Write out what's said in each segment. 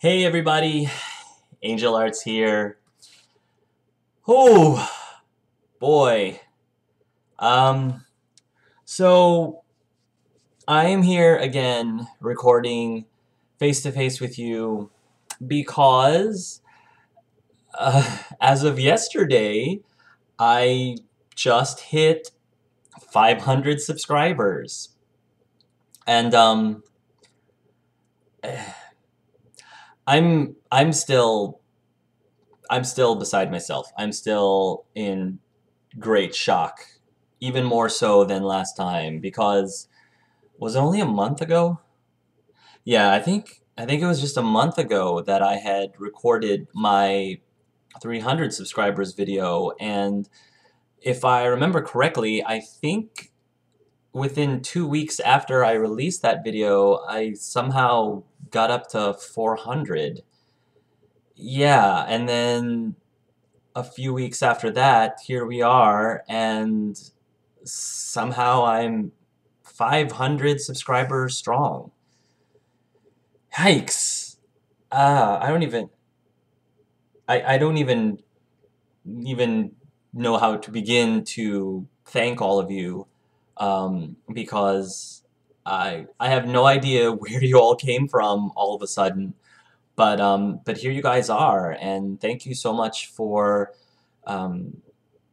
Hey everybody, Angel Arts here. Oh boy. Um so I am here again recording face to face with you because as of yesterday I just hit 500 subscribers. And I'm still beside myself. I'm still in great shock, even more so than last time, because was it only a month ago? Yeah, I think it was just a month ago that I had recorded my 300 subscribers video, and if I remember correctly, I think within 2 weeks after I released that video, I somehow got up to 400. Yeah, and then a few weeks after that, here we are, and somehow I'm 500 subscribers strong. Yikes! I don't even I don't even know how to begin to thank all of you, because I have no idea where you all came from all of a sudden. But here you guys are, and thank you so much um,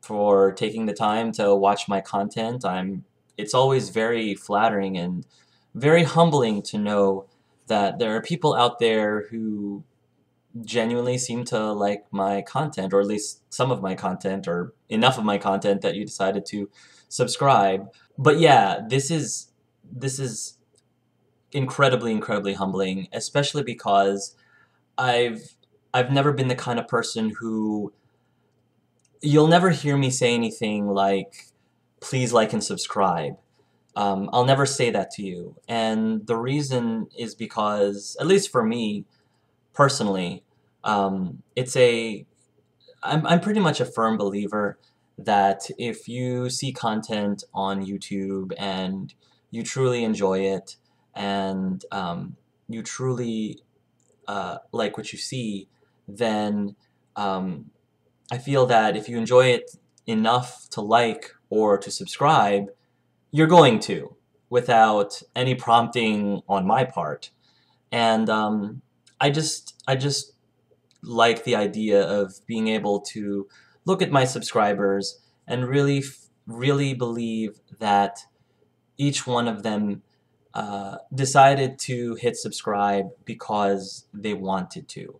for taking the time to watch my content. It's always very flattering and very humbling to know that there are people out there who genuinely seem to like my content, or at least some of my content, or enough of my content that you decided to subscribe. But yeah, this is incredibly humbling, especially because I've I've never been the kind of person who you'll never hear me say anything like, please like and subscribe. I'll never say that to you. And the reason is because, at least for me personally, it's I'm pretty much a firm believer that if you see content on YouTube and you truly enjoy it, and you truly like what you see, then um, I feel that if you enjoy it enough to like or to subscribe, you're going to, without any prompting on my part. And I just like the idea of being able to look at my subscribers and really believe that each one of them decided to hit subscribe because they wanted to,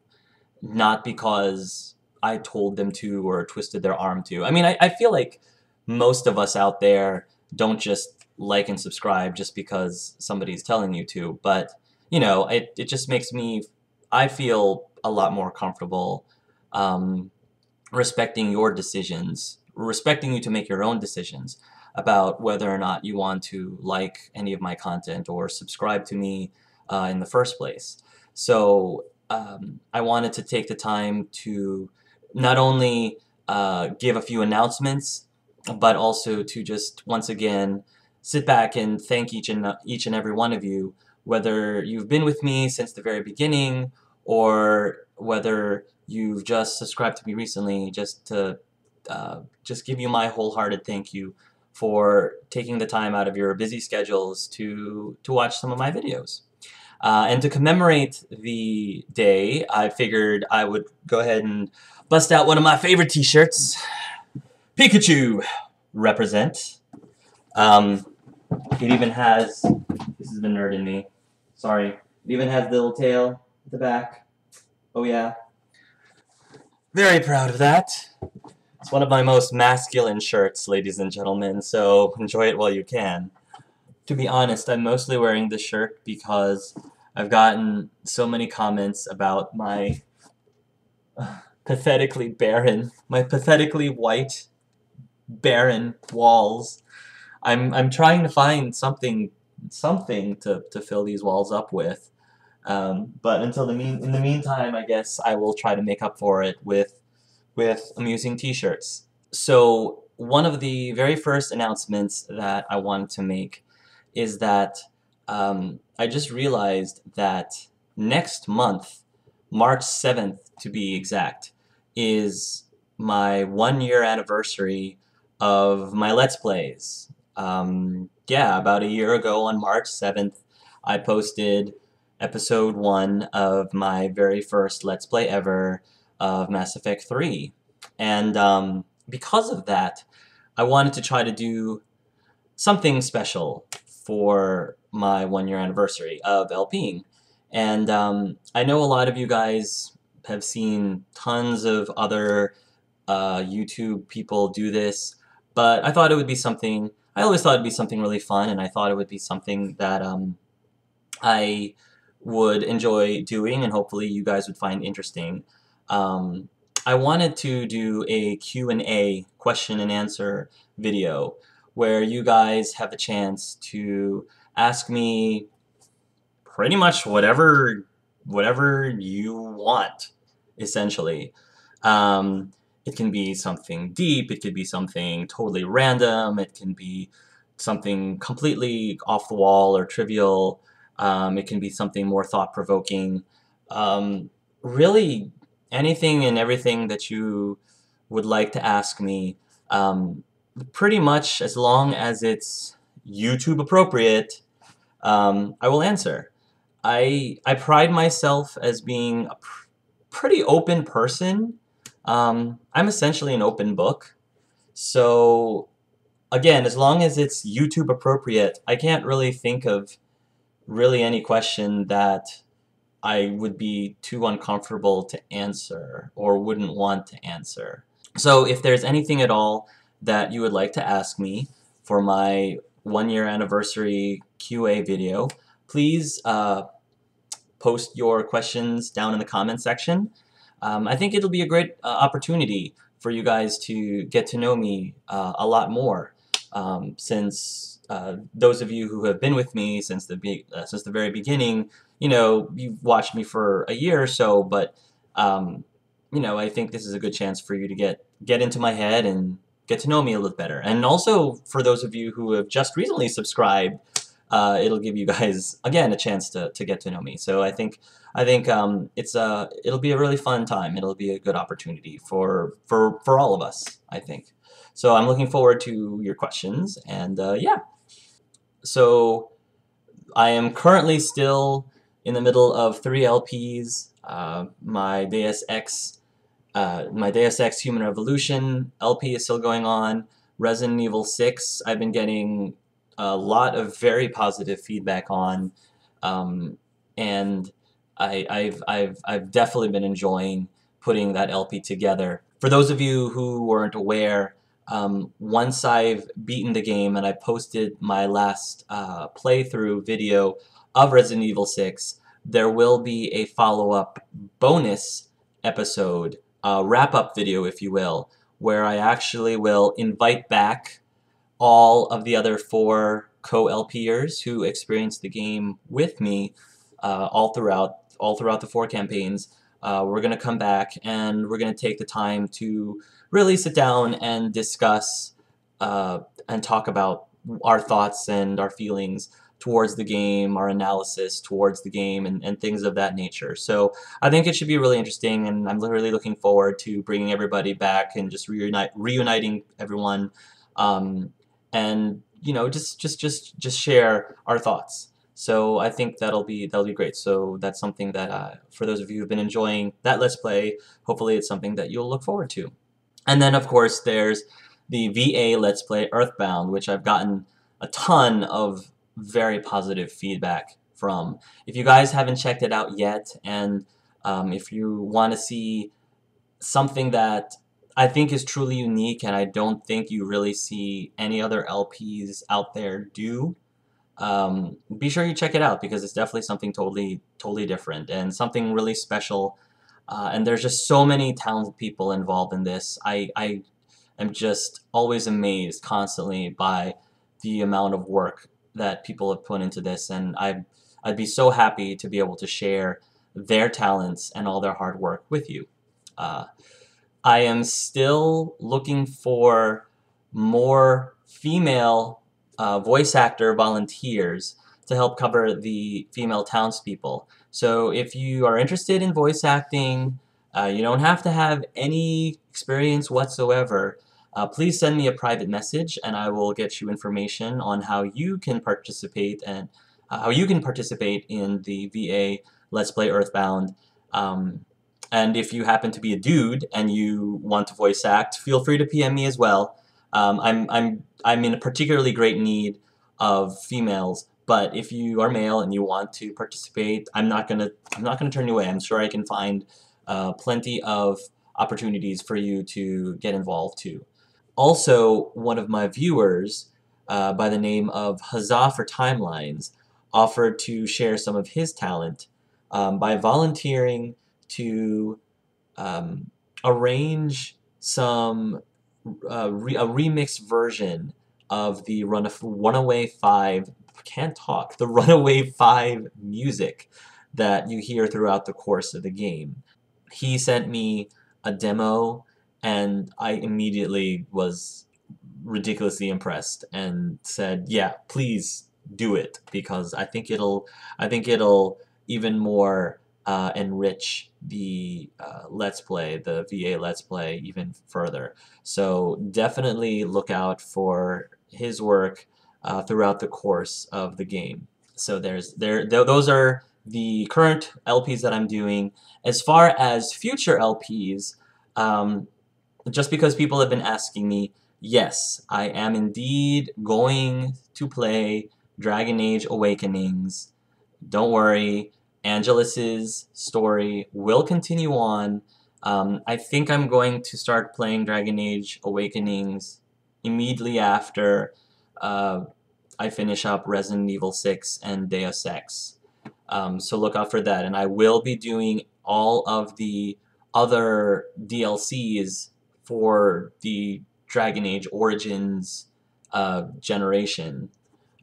not because I told them to or twisted their arm to. I mean, I feel like most of us out there don't just like and subscribe just because somebody's telling you to, but you know, it just makes me, I feel a lot more comfortable um, respecting your decisions, respecting you to make your own decisions about whether or not you want to like any of my content or subscribe to me in the first place. So I wanted to take the time to not only give a few announcements, but also to just once again sit back and thank each and every one of you, whether you've been with me since the very beginning or whether you've just subscribed to me recently, just to just give you my wholehearted thank you for taking the time out of your busy schedules to watch some of my videos. And to commemorate the day, I figured I would go ahead and bust out one of my favorite t-shirts. Pikachu represent. Um, it even has, this is the nerd in me, sorry, it even has the little tail at the back. Oh yeah. Very proud of that. It's one of my most masculine shirts, ladies and gentlemen, so enjoy it while you can. To be honest, I'm mostly wearing this shirt because I've gotten so many comments about my pathetically barren, my pathetically white, barren walls. I'm trying to find something to fill these walls up with. But in the meantime, I guess I will try to make up for it with amusing t-shirts. So one of the very first announcements that I wanted to make is that I just realized that next month March 7th to be exact, is my 1 year anniversary of my Let's Plays. Yeah, about a year ago on March 7th, I posted episode 1 of my very first Let's Play ever of Mass Effect 3. And because of that, I wanted to try to do something special for my 1 year anniversary of LPing. And I know a lot of you guys have seen tons of other YouTube people do this, but I thought it would be something, I always thought it'd be something really fun, and I thought it would be something that I would enjoy doing, and hopefully you guys would find interesting. Um, I wanted to do a Q&A, question and answer video, where you guys have a chance to ask me pretty much whatever you want, essentially. Um, it can be something deep, it could be something totally random, it can be something completely off the wall or trivial, it can be something more thought-provoking. Um, Really, anything and everything that you would like to ask me, um, pretty much as long as it's YouTube appropriate, I will answer. I pride myself as being a pretty open person. I'm essentially an open book. So again, as long as it's YouTube appropriate, I can't really think of really any question that I would be too uncomfortable to answer or wouldn't want to answer. So if there's anything at all that you would like to ask me for my 1 year anniversary QA video, please post your questions down in the comment section. I think it'll be a great opportunity for you guys to get to know me a lot more, since those of you who have been with me since the very beginning, you know, you've watched me for a year or so, but you know, I think this is a good chance for you to get into my head and get to know me a little better. And also for those of you who have just recently subscribed, it'll give you guys again a chance to get to know me. So I think it'll be a really fun time. It'll be a good opportunity for all of us, I think. So I'm looking forward to your questions, and yeah. So I am currently still in the middle of 3 LPs. My Deus Ex Human Revolution LP is still going on. Resident Evil 6, I've been getting a lot of very positive feedback on, and I've definitely been enjoying putting that LP together. For those of you who weren't aware, once I've beaten the game and I posted my last playthrough video of Resident Evil 6, there will be a follow-up bonus episode, wrap-up video, if you will, where I actually will invite back all of the other 4 co-LPers who experienced the game with me all throughout the 4 campaigns. We're going to come back and we're going to take the time to really sit down and discuss and talk about our thoughts and our feelings towards the game, our analysis towards the game, and things of that nature. So I think it should be really interesting, and I'm really looking forward to bringing everybody back and just reuniting everyone, and you know, just share our thoughts. So I think that'll be great. So that's something that for those of you who've been enjoying that Let's Play, hopefully it's something that you'll look forward to. And then of course there's the VA Let's Play Earthbound, which I've gotten a ton of very positive feedback from. If you guys haven't checked it out yet, and if you want to see something that I think is truly unique and I don't think you really see any other LPs out there do, be sure you check it out, because it's definitely something totally different and something really special. And there's just so many talented people involved in this. I am just always amazed constantly by the amount of work that people have put into this, and I'd be so happy to be able to share their talents and all their hard work with you. I am still looking for more female voice actor volunteers, to help cover the female townspeople. So if you are interested in voice acting, you don't have to have any experience whatsoever. Please send me a private message and I will get you information on how you can participate and in the VA Let's Play Earthbound. And if you happen to be a dude and you want to voice act, feel free to PM me as well. I'm in a particularly great need of females, but if you are male and you want to participate, I'm not gonna turn you away. I'm sure I can find plenty of opportunities for you to get involved too. Also, one of my viewers, by the name of Huzzah for Timelines, offered to share some of his talent by volunteering to arrange a remixed version of the Runaway 5, can't talk, the Runaway 5 music that you hear throughout the course of the game. He sent me a demo and I immediately was ridiculously impressed and said, yeah, please do it, because I think it'll even more enrich the Let's Play, the VA Let's Play, even further. So definitely look out for his work throughout the course of the game. So those are the current LPs that I'm doing. As far as future LPs, just because people have been asking me, yes, I am indeed going to play Dragon Age Awakenings. Don't worry, Angelus's story will continue on. I think I'm going to start playing Dragon Age Awakenings immediately after I finish up Resident Evil 6 and Deus Ex. So look out for that. And I will be doing all of the other DLCs for the Dragon Age Origins generation.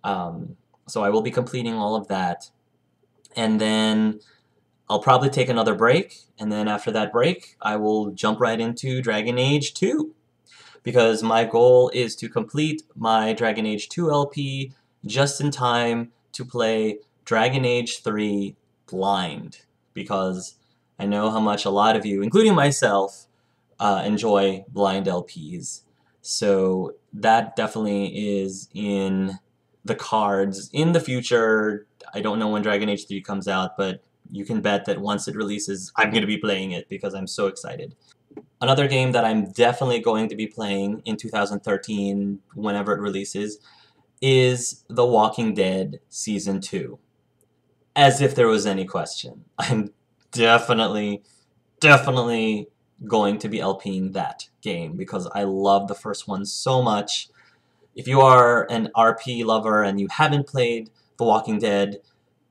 So I will be completing all of that. And then I'll probably take another break. And then after that break, I will jump right into Dragon Age 2. Because my goal is to complete my Dragon Age 2 LP just in time to play Dragon Age 3 blind. Because I know how much a lot of you, including myself, enjoy blind LPs. So that definitely is in the cards in the future. I don't know when Dragon Age 3 comes out, but you can bet that once it releases, I'm going to be playing it because I'm so excited. Another game that I'm definitely going to be playing in 2013, whenever it releases, is The Walking Dead Season 2. As if there was any question. I'm definitely going to be LPing that game because I love the first one so much. If you are an RP lover and you haven't played The Walking Dead,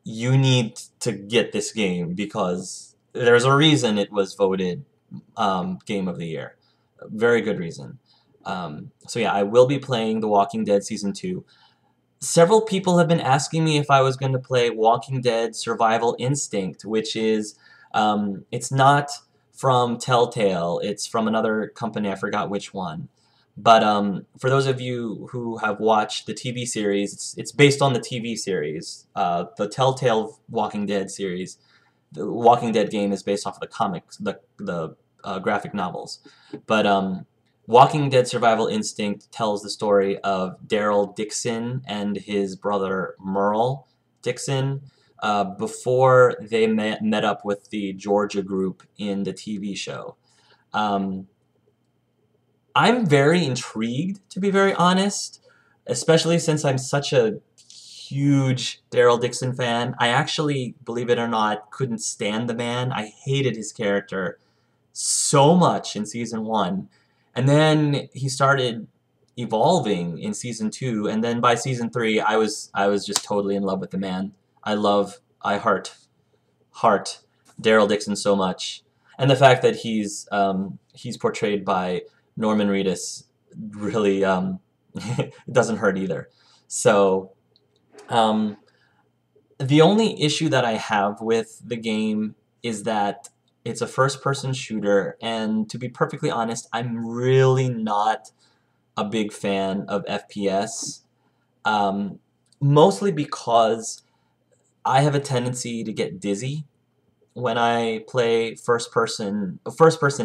you need to get this game because there's a reason it was voted Game of the Year. Very good reason. So yeah, I will be playing The Walking Dead Season 2. Several people have been asking me if I was going to play Walking Dead Survival Instinct, which is, it's not from Telltale, it's from another company, I forgot which one. But for those of you who have watched the TV series, it's based on the TV series. The Telltale Walking Dead series, the Walking Dead game is based off of the comics, the graphic novels. But Walking Dead Survival Instinct tells the story of Daryl Dixon and his brother Merle Dixon before they met up with the Georgia group in the TV show. I'm very intrigued, to be very honest, especially since I'm such a huge Daryl Dixon fan. I actually, believe it or not, couldn't stand the man. I hated his character so much in Season 1. And then he started evolving in Season 2, and then by Season 3, I was just totally in love with the man. I heart Daryl Dixon so much. And the fact that he's portrayed by Norman Reedus really doesn't hurt either. So the only issue that I have with the game is that it's a first-person shooter, and to be perfectly honest, I'm really not a big fan of FPS. mostly because I have a tendency to get dizzy when I play first person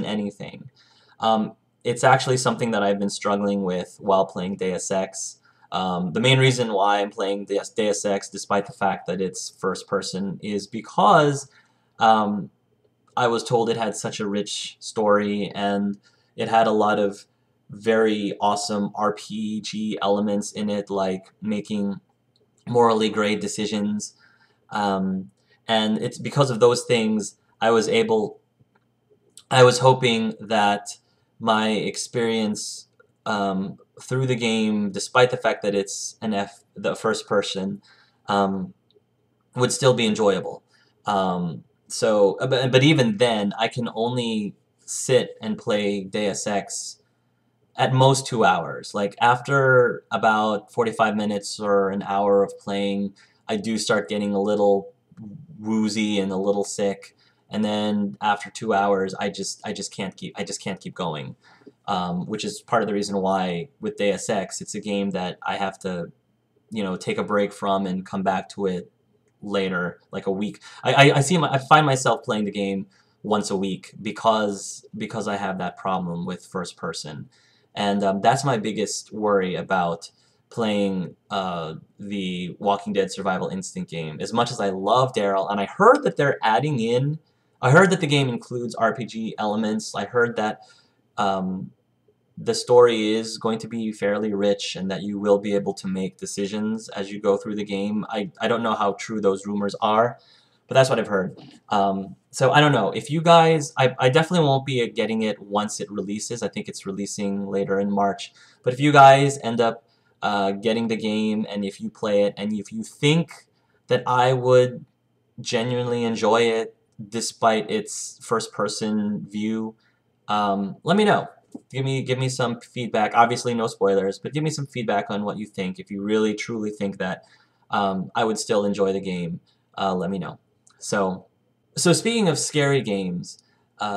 anything. It's actually something that I've been struggling with while playing Deus Ex. The main reason why I'm playing Deus Ex, despite the fact that it's first person, is because um, I was told it had such a rich story and it had a lot of very awesome RPG elements in it, like making morally gray decisions. Um, and it's because of those things I was hoping that my experience through the game, despite the fact that it's the first person, um, would still be enjoyable. But even then, I can only sit and play Deus Ex at most 2 hours. Like after about 45 minutes or an hour of playing, I do start getting a little woozy and a little sick. And then after 2 hours, I just can't keep going. Which is part of the reason why with Deus Ex, it's a game that I have to, take a break from and come back to it later, like a week. I find myself playing the game once a week because I have that problem with first person, and that's my biggest worry about playing the Walking Dead Survival Instinct game. As much as I love Daryl, and I heard that the game includes RPG elements. I heard that um, the story is going to be fairly rich and that you will be able to make decisions as you go through the game. I don't know how true those rumors are, but that's what I've heard. So I don't know. If you guys, I definitely won't be getting it once it releases. I think it's releasing later in March. But if you guys end up getting the game and if you play it and if you think that I would genuinely enjoy it despite its first person view, let me know. Give me some feedback. Obviously, no spoilers, but give me some feedback on what you think. If you really truly think that I would still enjoy the game, let me know. So, so speaking of scary games,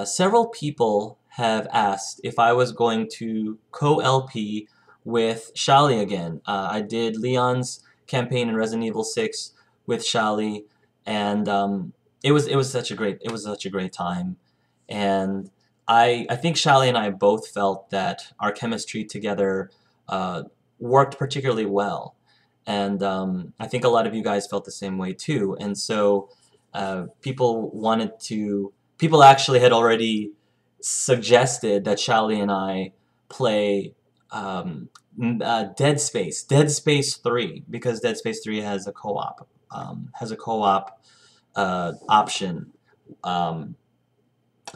several people have asked if I was going to co-LP with Shali again. I did Leon's campaign in Resident Evil 6 with Shali, and it was such a great time, and I think Shally and I both felt that our chemistry together uh, worked particularly well. And I think a lot of you guys felt the same way too. And so people actually had already suggested that Shally and I play Dead Space 3, because Dead Space 3 has a co-op option. Um,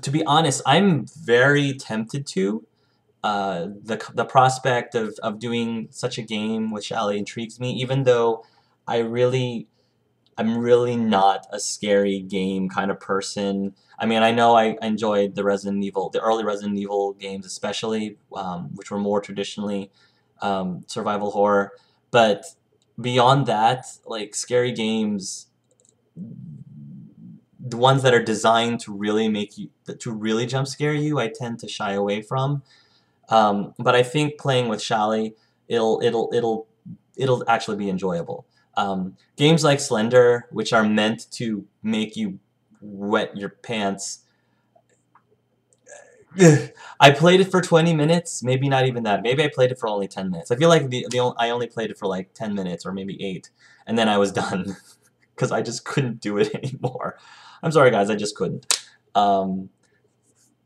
to be honest, I'm very tempted to. The prospect of doing such a game with Shally intrigues me, even though I really I'm really not a scary game kind of person. I mean, I know I enjoyed the early Resident Evil games especially, which were more traditionally survival horror. But beyond that, like scary games, the ones that are designed to really to really jump scare you, I tend to shy away from. But I think playing with Shally, it'll it'll it'll it'll actually be enjoyable. Games like Slender, which are meant to make you wet your pants, I played it for 20 minutes, maybe not even that. Maybe I played it for only 10 minutes. I feel like I only played it for like 10 minutes or maybe 8, and then I was done because I just couldn't do it anymore. I'm sorry, guys, I just couldn't. Um,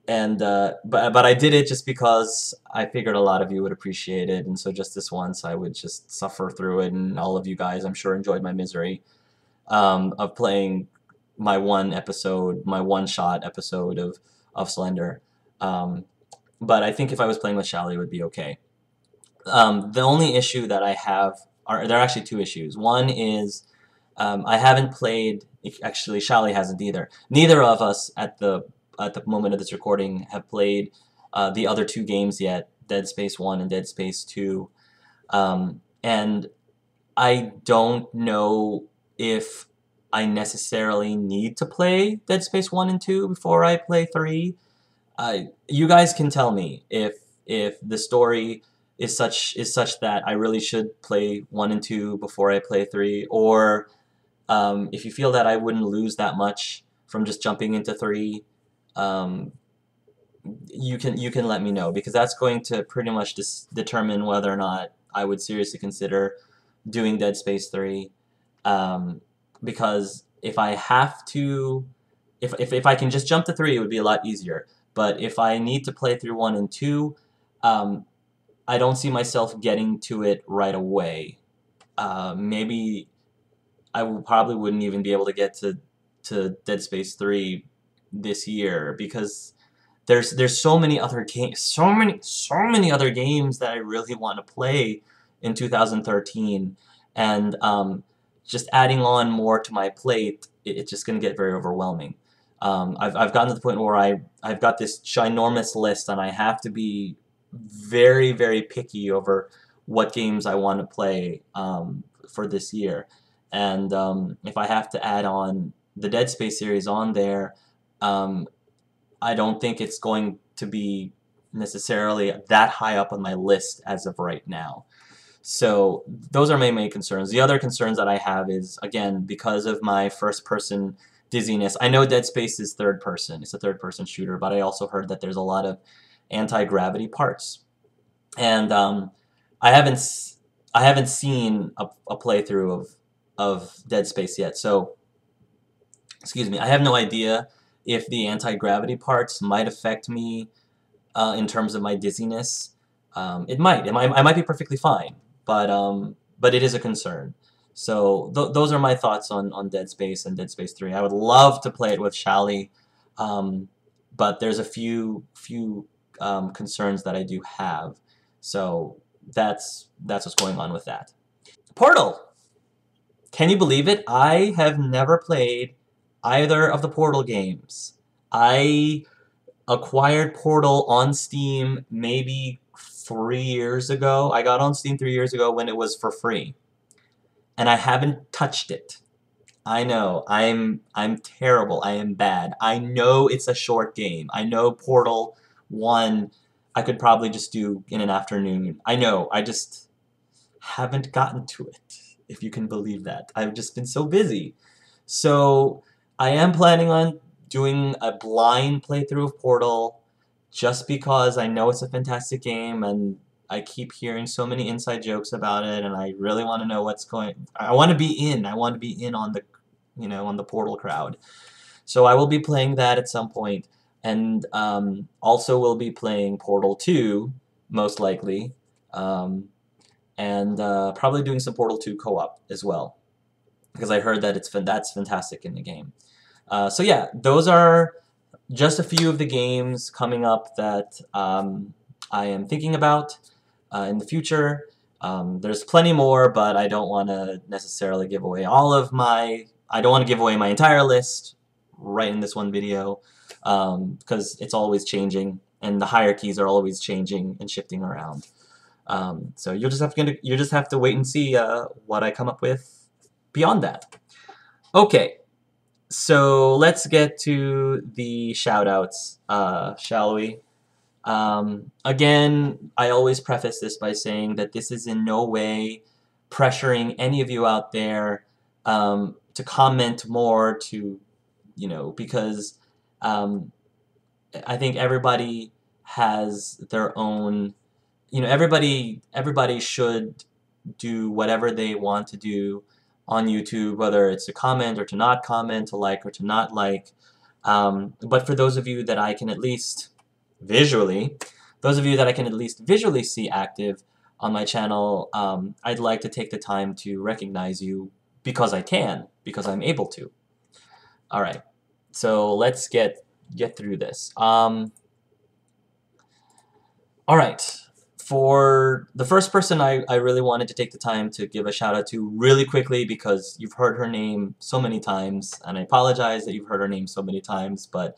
but I did it just because I figured a lot of you would appreciate it, and so just this once I would just suffer through it, and all of you guys, I'm sure, enjoyed my misery of playing my one shot episode of Slender. Um, but I think if I was playing with Shally, it would be okay. The only issue that I have there are actually two issues. One is I haven't played. Actually, Shally hasn't either. Neither of us at the moment of this recording have played the other two games yet, Dead Space 1 and Dead Space 2. And I don't know if I necessarily need to play Dead Space 1 and 2 before I play 3. You guys can tell me if the story is such that I really should play 1 and 2 before I play 3, or if you feel that I wouldn't lose that much from just jumping into 3, um, you can let me know, because that's going to pretty much determine whether or not I would seriously consider doing Dead Space 3. Um, because if I have to, if I can just jump to 3, it would be a lot easier. But if I need to play through 1 and 2, um, I don't see myself getting to it right away. Maybe probably wouldn't even be able to get to Dead Space 3 this year, because there's so many other games, so many other games that I really want to play in 2013, and just adding on more to my plate, it's just going to get very overwhelming. I've gotten to the point where I've got this ginormous list, and I have to be very, very picky over what games I want to play for this year. And if I have to add on the Dead Space series on there, um, I don't think it's going to be necessarily that high up on my list as of right now. So those are my main concerns. The other concerns that I have is, again, because of my first-person dizziness. I know Dead Space is third person. It's a third-person shooter, but I also heard that there's a lot of anti-gravity parts. And I haven't I haven't seen a playthrough of Dead Space yet. So, excuse me, I have no idea if the anti-gravity parts might affect me in terms of my dizziness. It might. I might be perfectly fine, but it is a concern. So those are my thoughts on Dead Space and Dead Space 3. I would love to play it with Shally, um, but there's a few concerns that I do have. So that's what's going on with that. Portal. Can you believe it? I have never played either of the Portal games. I acquired Portal on Steam maybe 3 years ago. I got on Steam 3 years ago when it was for free, and I haven't touched it. I know, I'm terrible. I am bad. I know it's a short game. I know Portal 1 I could probably just do in an afternoon. I know, I just haven't gotten to it, if you can believe that. I've just been so busy. So I am planning on doing a blind playthrough of Portal, just because I know it's a fantastic game, and I keep hearing so many inside jokes about it, and I really want to know what's going. I want to be in. I want to be in on the Portal crowd. So I will be playing that at some point, and also will be playing Portal 2, most likely, um, and probably doing some Portal 2 co-op as well, because I heard that that's fantastic in the game. So yeah, those are just a few of the games coming up that I am thinking about in the future. There's plenty more, but I don't want to necessarily give away I don't want to give away my entire list right in this one video, because it's always changing, and the hierarchies are always changing and shifting around. So you'll just have to wait and see what I come up with beyond that. Okay. So let's get to the shoutouts, shall we? Again, I always preface this by saying that this is in no way pressuring any of you out there to comment more, because um, I think everybody has their own, everybody should do whatever they want to do on YouTube, whether it's to comment or to not comment, to like or to not like. But for those of you that I can at least visually, those of you that I can at least visually see active on my channel, I'd like to take the time to recognize you, because I can, because I'm able to. All right, so let's get through this. All right. For the first person, I really wanted to take the time to give a shout out to really quickly, because you've heard her name so many times, and I apologize that you've heard her name so many times, but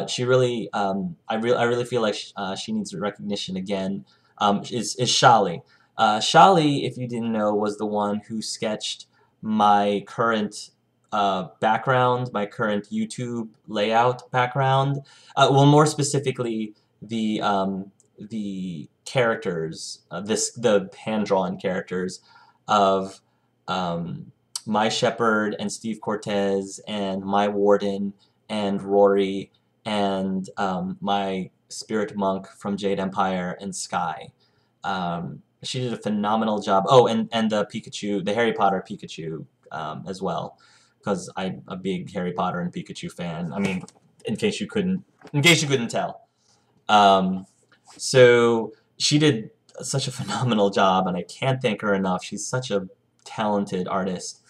she really, I really feel like she needs recognition again, is Shally. Shally, if you didn't know, was the one who sketched my current background, my current YouTube layout background. Well, more specifically, the the characters, the hand-drawn characters of my Shepherd and Steve Cortez and my Warden and Rory and my Spirit Monk from Jade Empire and Sky. She did a phenomenal job. Oh, and the Pikachu, the Harry Potter Pikachu as well, because I'm a big Harry Potter and Pikachu fan. I mean, in case you couldn't tell. So she did such a phenomenal job, and I can't thank her enough. She's such a talented artist.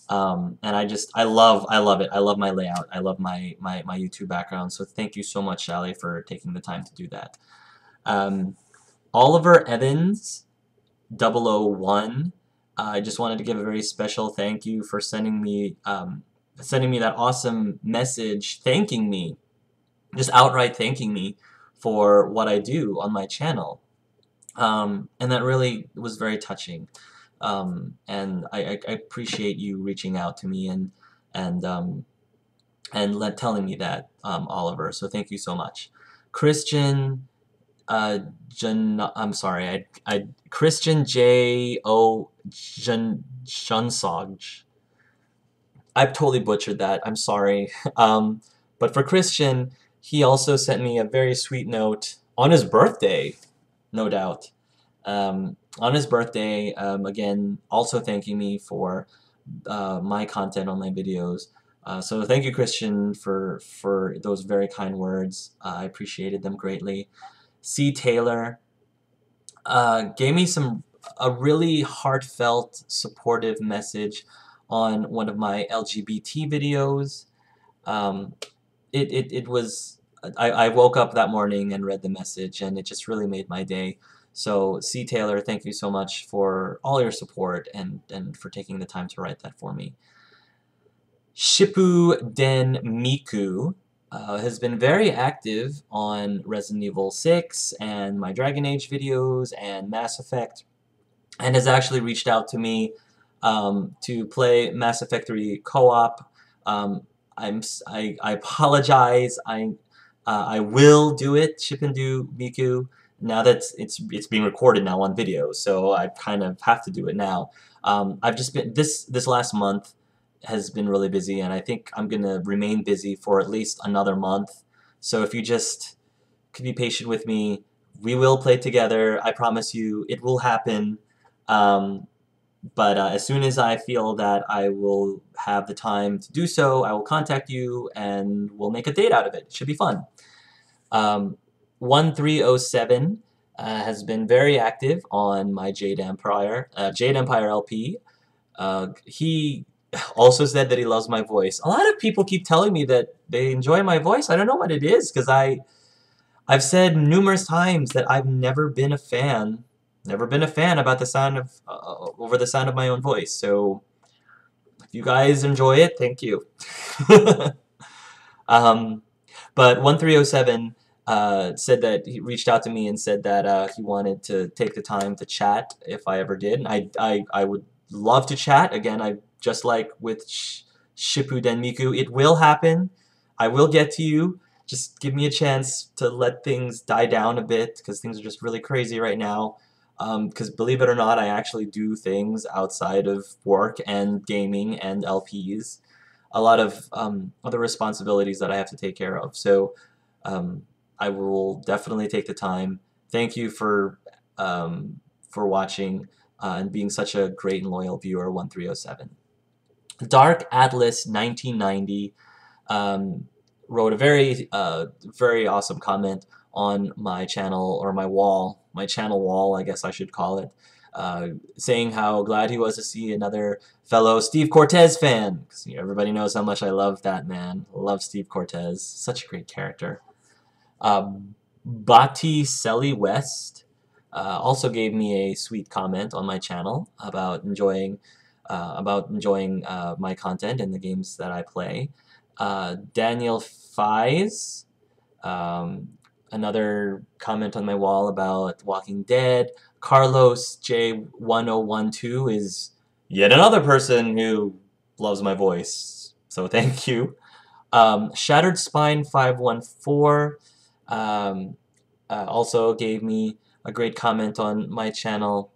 And I love it. I love my layout. I love my YouTube background. So thank you so much, Sally, for taking the time to do that. Oliver Evans, 001. I just wanted to give a very special thank you for sending me that awesome message, thanking me, just outright thanking me for what I do on my channel. And that really was very touching. And I appreciate you reaching out to me and telling me that, Oliver. So thank you so much. Christian, I'm sorry, Christian J O Junsog. I've totally butchered that. I'm sorry. But for Christian, he also sent me a very sweet note on his birthday, no doubt. On his birthday, again, also thanking me for my content on my videos. So thank you, Christian, for those very kind words. I appreciated them greatly. C. Taylor gave me a really heartfelt, supportive message on one of my LGBT videos. It was, I woke up that morning and read the message, and it just really made my day. So, C. Taylor, thank you so much for all your support and for taking the time to write that for me. Shippuden Miku has been very active on Resident Evil 6 and my Dragon Age videos and Mass Effect, and has actually reached out to me to play Mass Effect 3 co-op. I apologize. I will do it, Shippuden Miku. Now that it's being recorded now on video, so I kind of have to do it now. I've just been this last month has been really busy, and I think I'm gonna remain busy for at least another month. So if you just could be patient with me, we will play together. I promise you, it will happen. But as soon as I feel that I will have the time to do so, I will contact you and we'll make a date out of it. It should be fun. 1307 has been very active on my Jade Empire LP. He also said that he loves my voice. A lot of people keep telling me that they enjoy my voice. I don't know what it is, because I've said numerous times that I've never been a fan about the sound of over the sound of my own voice. So if you guys enjoy it, thank you. But 1307 said that he reached out to me and said that he wanted to take the time to chat if I ever did. And I would love to chat. Again, just like with Shippuden Miku, it will happen. I will get to you. Just give me a chance to let things die down a bit, because things are just really crazy right now. Because believe it or not, I actually do things outside of work and gaming and LPs. A lot of other responsibilities that I have to take care of. So I will definitely take the time. Thank you for watching and being such a great and loyal viewer, 1307. Dark Atlas 1990 wrote a very awesome comment on my channel, or my channel wall, I guess I should call it, saying how glad he was to see another fellow Steve Cortez fan, because everybody knows how much I love that man. Love Steve Cortez, such a great character. Bati Selly West also gave me a sweet comment on my channel about enjoying my content and the games that I play. Daniel Fies, another comment on my wall about Walking Dead. Carlos J1012 is yet another person who loves my voice, so thank you. Shattered Spine 514 also gave me a great comment on my channel.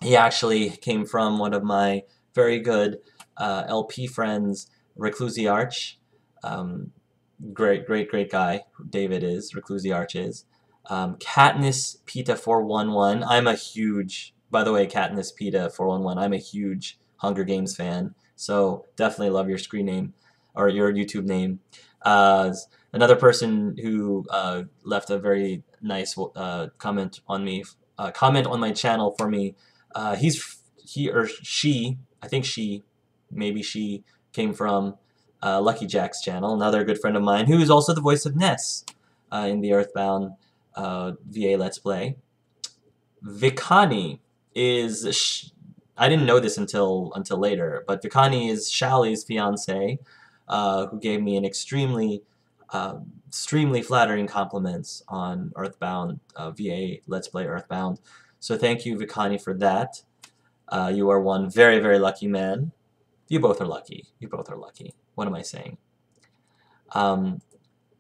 He actually came from one of my very good LP friends, Reclusi Arch. Um, great guy, David is, Reclusi Arch is. Katniss Pita 411. I'm a huge, by the way, Katniss Pita 411. I'm a huge Hunger Games fan, so definitely love your screen name or your YouTube name. Uh, Another person who left a very nice comment on my channel for me. He or she, I think she, maybe she came from Lucky Jack's channel, another good friend of mine, who is also the voice of Ness in the Earthbound VA Let's Play. Vikani is, I didn't know this until later, but Vikani is Shally's fiance, who gave me an extremely flattering compliments on Earthbound VA Let's Play Earthbound. So thank you, Vikani, for that. You are one very lucky man. You both are lucky. You both are lucky. What am I saying?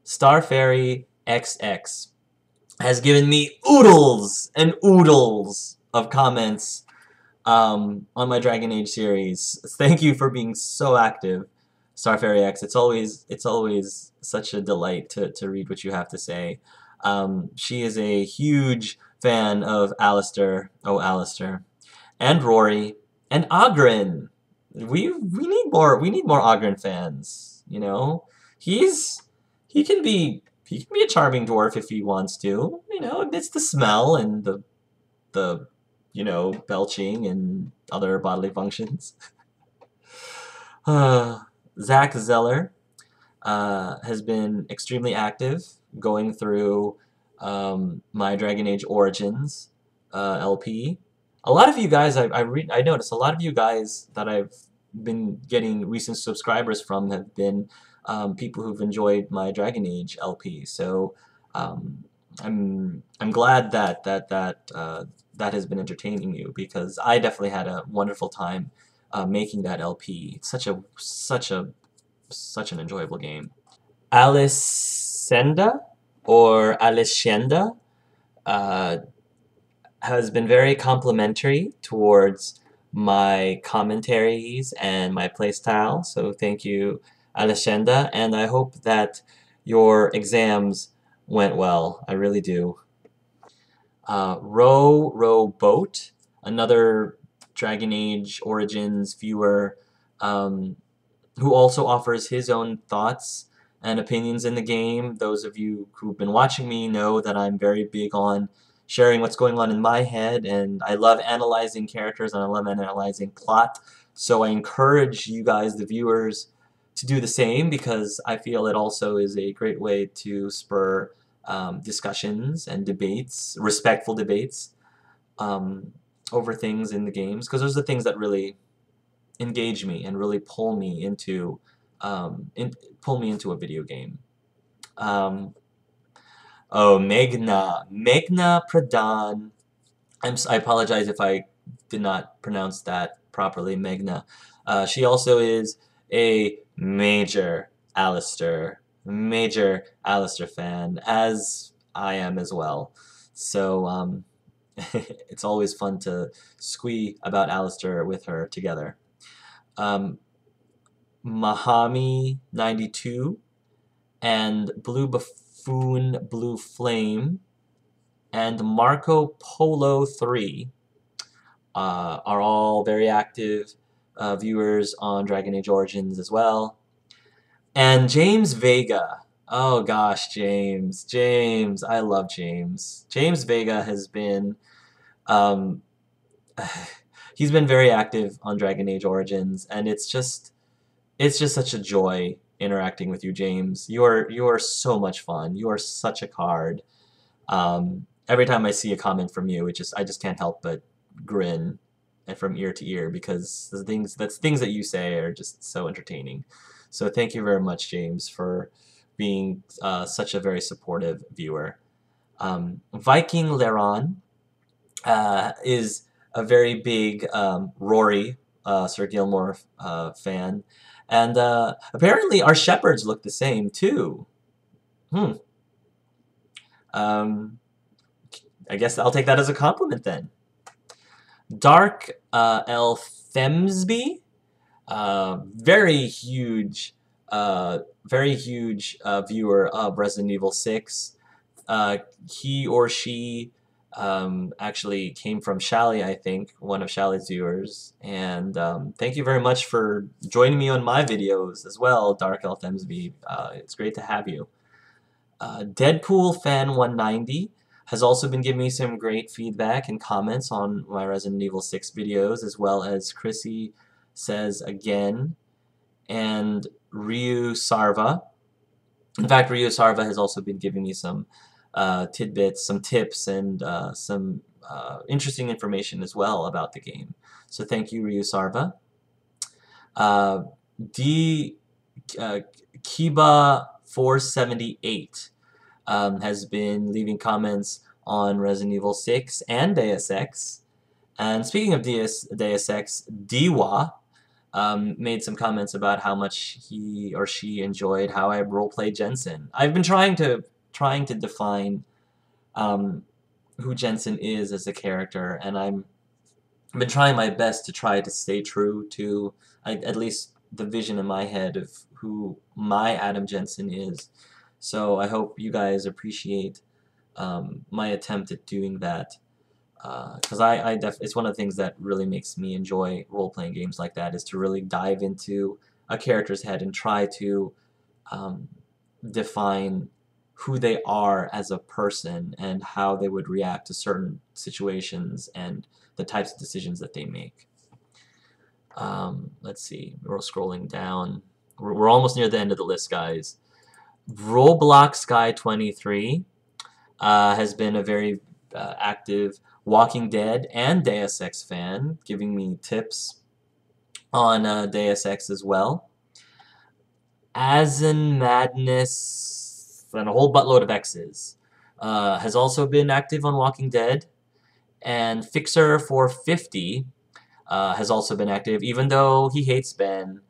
Star Fairy XX has given me oodles and oodles of comments on my Dragon Age series. Thank you for being so active, Star Fairy X. It's always such a delight to read what you have to say. She is a huge fan of Alistair, and Rory, and Oghren. We need more Oghren fans. You know, he can be a charming dwarf if he wants to. You know, it's the smell and the belching and other bodily functions. Zach Zeller has been extremely active going through my Dragon Age Origins LP. A lot of you guys, I noticed a lot of you guys that I've been getting recent subscribers from have been people who've enjoyed my Dragon Age LP. So I'm glad that has been entertaining you, because I definitely had a wonderful time making that LP. It's such an enjoyable game. Alicenda or Alicienda has been very complimentary towards my commentaries and my playstyle, so thank you, Alicienda, and I hope that your exams went well. I really do. Row Boat, another Dragon Age Origins viewer, who also offers his own thoughts and opinions in the game. Those of you who've been watching me know that I'm very big on sharing what's going on in my head, and I love analyzing characters and I love analyzing plot. So I encourage you guys, the viewers, to do the same, because I feel it also is a great way to spur discussions and debates, respectful debates, over things in the games, because those are the things that really engage me and really pull me into a video game. Oh, Meghna Pradhan. I apologize if I did not pronounce that properly, Meghna. She also is a major Alistair fan, as I am as well. So it's always fun to squee about Alistair with her together. Mahami 92 and Blue Buffoon Blue Flame and Marco Polo 3 are all very active viewers on Dragon Age Origins as well. And James Vega. Oh gosh, James, I love James. James Vega has been he's been very active on Dragon Age Origins, and it's just such a joy interacting with you, James. You are so much fun. You are such a card. Every time I see a comment from you, I just can't help but grin from ear to ear, because the things that you say are just so entertaining. So thank you very much, James, for being such a very supportive viewer. Viking Leron is a very big Rory, Sir Gilmore fan, and apparently our shepherds look the same too. I guess I'll take that as a compliment then. Dark L. Themsby, very huge, viewer of Resident Evil 6. He or she actually came from Shally, I think, one of Shally's viewers. And thank you very much for joining me on my videos as well, Dark L. Themsby. It's great to have you. Deadpool Fan 190 has also been giving me some great feedback and comments on my Resident Evil 6 videos, as well as Chrissy Says Again and Ryu Sarva. In fact, Ryu Sarva has also been giving me some tidbits, some tips, and some interesting information as well about the game. So thank you, Ryu Sarva. D Kiba 478 has been leaving comments on Resident Evil 6 and Deus Ex. And speaking of Deus Ex, Diwa made some comments about how much he or she enjoyed how I roleplay Jensen. I've been trying to define who Jensen is as a character, and I've been trying my best to try to stay true to at least the vision in my head of who my Adam Jensen is. So I hope you guys appreciate my attempt at doing that, because it's one of the things that really makes me enjoy role-playing games like that, is to really dive into a character's head and try to define who they are as a person and how they would react to certain situations and the types of decisions that they make. Let's see, we're scrolling down. We're almost near the end of the list, guys. Roblox Guy 23 has been a very active Walking Dead and Deus Ex fan, giving me tips on Deus Ex as well. As in Madness and a whole buttload of X's has also been active on Walking Dead, and Fixer 450 has also been active, even though he hates Ben.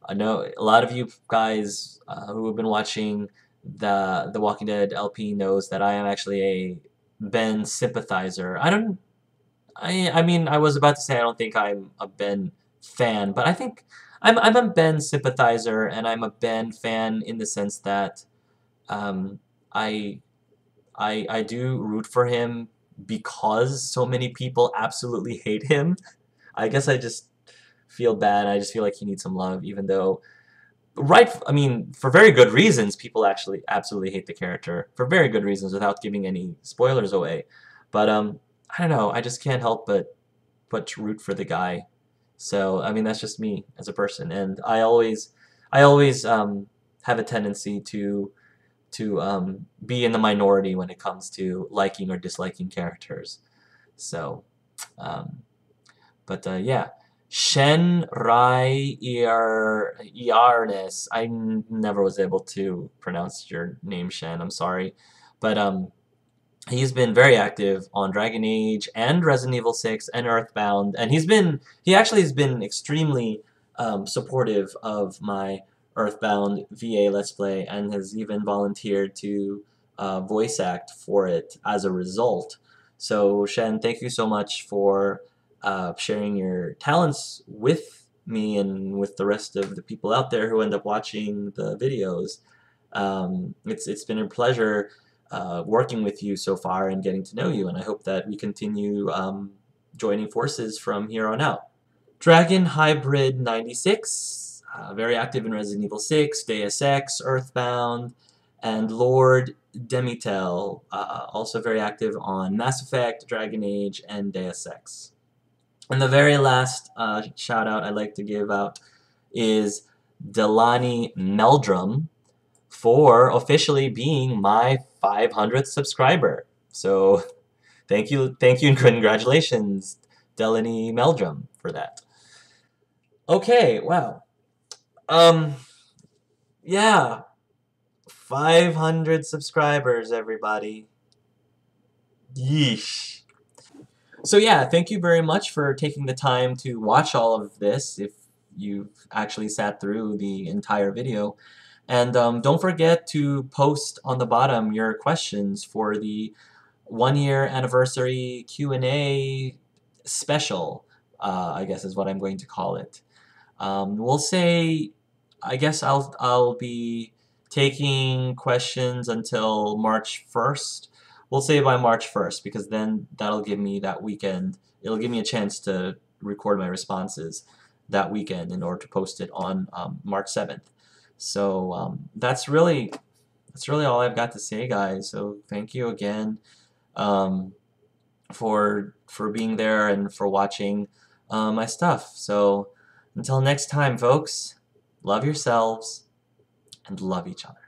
I know a lot of you guys who have been watching the Walking Dead LP knows that I am actually a Ben sympathizer. I mean, I was about to say I don't think I'm a Ben fan, but I think I'm a Ben sympathizer, and I'm a Ben fan in the sense that I do root for him because so many people absolutely hate him. I guess I just feel bad. I just feel like he needs some love, even though, I mean, for very good reasons, people actually absolutely hate the character for very good reasons, without giving any spoilers away. But I don't know. I just can't help but root for the guy. So I mean, that's just me as a person, and I always have a tendency to be in the minority when it comes to liking or disliking characters. So, yeah. Shen Rai Iarnes. I never was able to pronounce your name, Shen. I'm sorry. But he's been very active on Dragon Age and Resident Evil 6 and Earthbound, and he actually has been extremely supportive of my Earthbound VA Let's Play, and has even volunteered to voice act for it as a result. So Shen, thank you so much for sharing your talents with me and with the rest of the people out there who end up watching the videos. It's been a pleasure working with you so far and getting to know you, and I hope that we continue joining forces from here on out. Dragon Hybrid 96, very active in Resident Evil 6, Deus Ex, Earthbound, and Lord Demitel, also very active on Mass Effect, Dragon Age, and Deus Ex. And the very last shout out I'd like to give out is Delani Meldrum for officially being my 500th subscriber. So thank you, and congratulations, Delani Meldrum, for that. Okay, wow. Yeah, 500 subscribers, everybody. Yeesh. So yeah, thank you very much for taking the time to watch all of this, if you've actually sat through the entire video. And don't forget to post on the bottom your questions for the 1-year anniversary Q&A special, I guess is what I'm going to call it. We'll say, I guess I'll be taking questions until March 1st. We'll say by March 1st, because then that'll give me that weekend. It'll give me a chance to record my responses that weekend in order to post it on March 7th. So that's really all I've got to say, guys. So thank you again um, for being there and for watching my stuff. So until next time, folks, love yourselves and love each other.